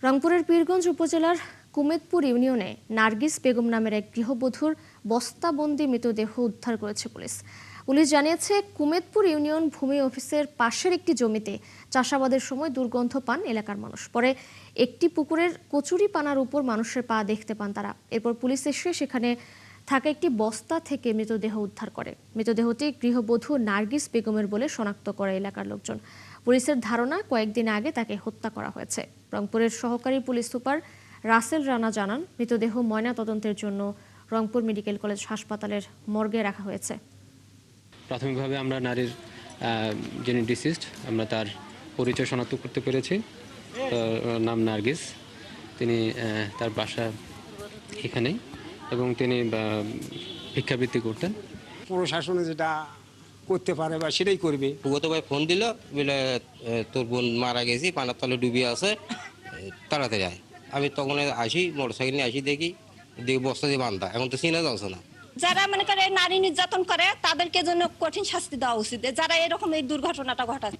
রংপুরের পীরগঞ্জ উপজেলার কুমেদপুর ইউনিয়নে নার্গিস বেগম নামের এক গৃহবধূর বস্তাবন্দি মৃতদেহ উদ্ধার করেছে পুলিশ। পুলিশ জানিয়েছে, কুমেদপুর ইউনিয়ন ভূমি অফিসের পাশের একটি জমিতে চাষাবাদের সময় দুর্গন্ধ পান এলাকার মানুষ। পরে একটি পুকুরের কচুরি পানার উপর মানুষের পা দেখতে পান তারা। এরপর পুলিশ এসে সেখানে থাকা একটি বস্তা থেকে মৃতদেহ উদ্ধার করে। মৃতদেহটি গৃহবধূ নার্গিস বেগমের বলে শনাক্ত করে এলাকার লোকজন। পুলিশের ধারণা, কয়েকদিন আগে তাকে হত্যা করা হয়েছে। রংপুরের সহকারী পুলিশ সুপার রাসেল রানা জানান, মৃতদেহ ময়না তদন্তের জন্য রংপুর মেডিকেল কলেজ হাসপাতালের মর্গে রাখা হয়েছে। প্রাথমিকভাবে আমরা নারীর যিনি ডিসিজড, আমরা তার পরিচয় শনাক্ত করতে পেরেছি। তার নাম নার্গিস। তিনি তার বাসা এখানেই এবং তিনি ভিক্ষাবৃত্তি করতেন। প্রশাসনে যেটা করতে পারে বা সেটাই করবে। গত ভাই ফোন দিল, বলে তোর বোন মারা গেছি, পানার তলে ডুবিয়ে আছে, তাড়াতাড়ি আয়। আমি তখন আসি, মোটরসাইকেল নিয়ে আসি, দেখি বস্তা দিয়ে বান্ধা। এখন তো চিনা যাচ্ছে না। যারা মনে করে নারী নির্যাতন করে তাদেরকে জন্য কঠিন শাস্তি দেওয়া উচিত, যারা এরকম এই দুর্ঘটনাটা ঘটায়।